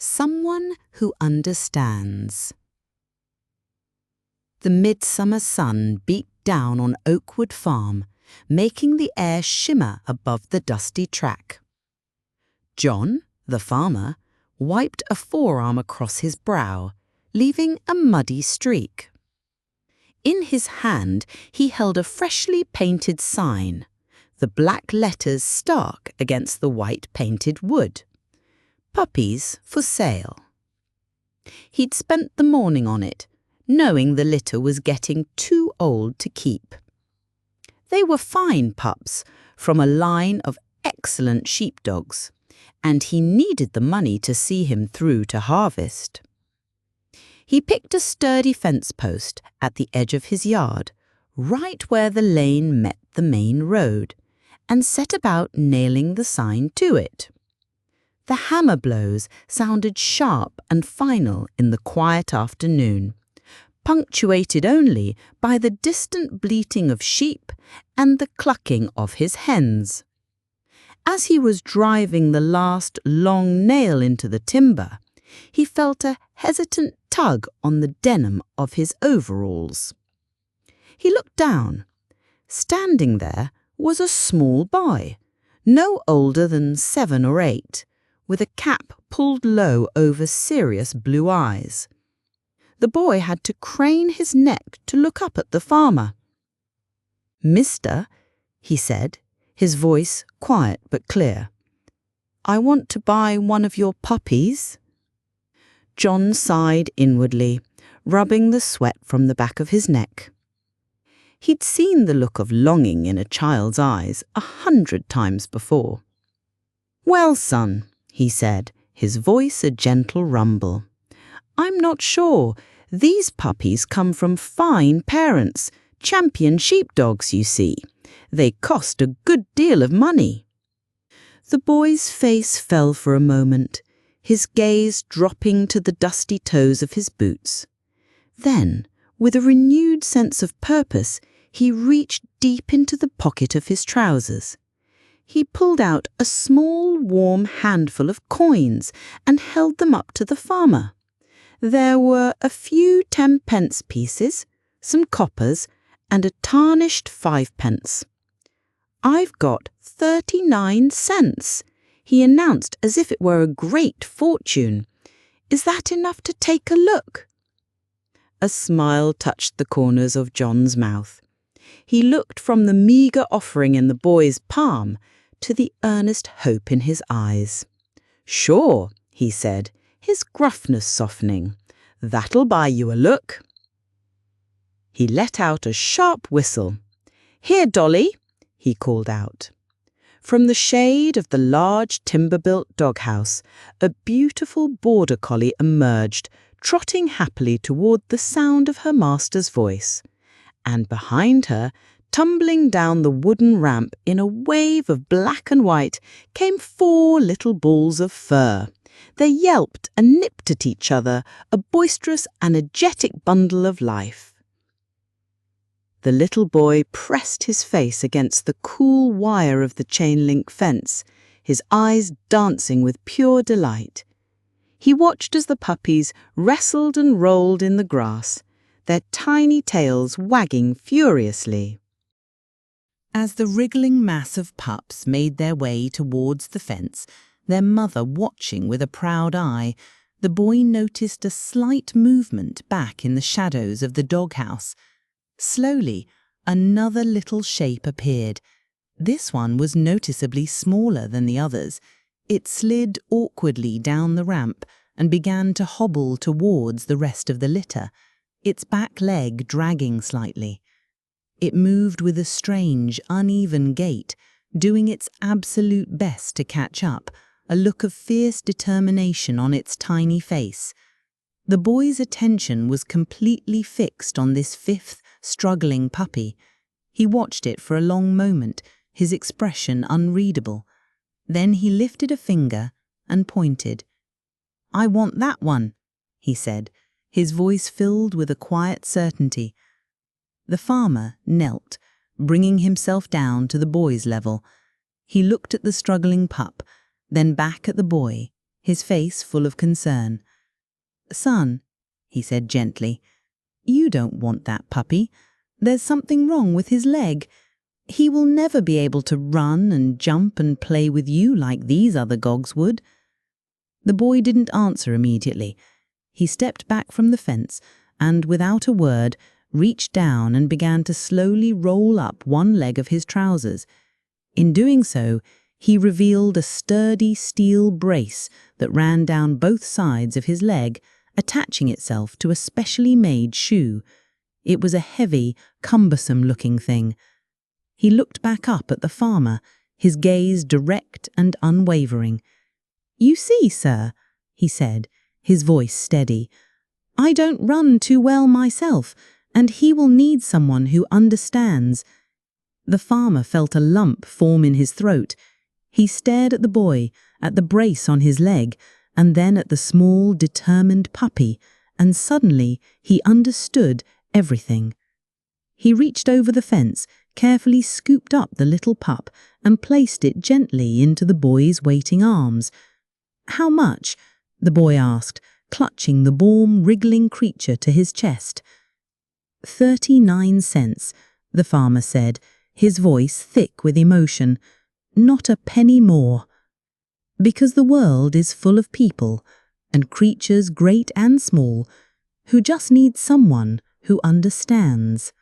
Someone who understands. The midsummer sun beat down on Oakwood Farm, making the air shimmer above the dusty track. John, the farmer, wiped a forearm across his brow, leaving a muddy streak. In his hand he held a freshly painted sign, the black letters stark against the white painted wood. Puppies for sale. He'd spent the morning on it, knowing the litter was getting too old to keep. They were fine pups from a line of excellent sheepdogs, and he needed the money to see him through to harvest. He picked a sturdy fence post at the edge of his yard, right where the lane met the main road, and set about nailing the sign to it. The hammer blows sounded sharp and final in the quiet afternoon, punctuated only by the distant bleating of sheep and the clucking of his hens. As he was driving the last long nail into the timber, he felt a hesitant tug on the denim of his overalls. He looked down. Standing there was a small boy, no older than 7 or 8, with a cap pulled low over serious blue eyes. The boy had to crane his neck to look up at the farmer. "Mister," he said, his voice quiet but clear, "I want to buy one of your puppies." John sighed inwardly, rubbing the sweat from the back of his neck. He'd seen the look of longing in a child's eyes 100 times before. "Well, son," he said, his voice a gentle rumble, "I'm not sure. These puppies come from fine parents, champion sheepdogs, you see. They cost a good deal of money." The boy's face fell for a moment, his gaze dropping to the dusty toes of his boots. Then, with a renewed sense of purpose, he reached deep into the pocket of his trousers. He pulled out a small, warm handful of coins and held them up to the farmer. There were a few 10-pence pieces, some coppers, and a tarnished 5-pence. "I've got 39 cents, he announced as if it were a great fortune. "Is that enough to take a look?" A smile touched the corners of John's mouth. He looked from the meagre offering in the boy's palm to the earnest hope in his eyes. "Sure," he said, his gruffness softening. "That'll buy you a look." He let out a sharp whistle. "Here, Dolly," he called out. From the shade of the large timber-built doghouse, a beautiful border collie emerged, trotting happily toward the sound of her master's voice. And behind her, tumbling down the wooden ramp in a wave of black and white, came 4 little balls of fur. They yelped and nipped at each other, a boisterous, energetic bundle of life. The little boy pressed his face against the cool wire of the chain-link fence, his eyes dancing with pure delight. He watched as the puppies wrestled and rolled in the grass, their tiny tails wagging furiously. As the wriggling mass of pups made their way towards the fence, their mother watching with a proud eye, the boy noticed a slight movement back in the shadows of the doghouse. Slowly, another little shape appeared. This one was noticeably smaller than the others. It slid awkwardly down the ramp and began to hobble towards the rest of the litter, its back leg dragging slightly. It moved with a strange, uneven gait, doing its absolute best to catch up, a look of fierce determination on its tiny face. The boy's attention was completely fixed on this 5th struggling puppy. He watched it for a long moment, his expression unreadable. Then he lifted a finger and pointed. "I want that one," he said, his voice filled with a quiet certainty. The farmer knelt, bringing himself down to the boy's level. He looked at the struggling pup, then back at the boy, his face full of concern. "Son," he said gently, "you don't want that puppy. There's something wrong with his leg. He will never be able to run and jump and play with you like these other gogs would." The boy didn't answer immediately. He stepped back from the fence and, without a word, reached down and began to slowly roll up one leg of his trousers. In doing so, he revealed a sturdy steel brace that ran down both sides of his leg, attaching itself to a specially made shoe. It was a heavy, cumbersome-looking thing. He looked back up at the farmer, his gaze direct and unwavering. "You see, sir," he said, his voice steady, "I don't run too well myself, and he will need someone who understands." The farmer felt a lump form in his throat. He stared at the boy, at the brace on his leg, and then at the small, determined puppy, and suddenly he understood everything. He reached over the fence, carefully scooped up the little pup, and placed it gently into the boy's waiting arms. "How much?" the boy asked, clutching the warm, wriggling creature to his chest. 39 cents, the farmer said, his voice thick with emotion. "Not a penny more. Because the world is full of people, and creatures great and small, who just need someone who understands."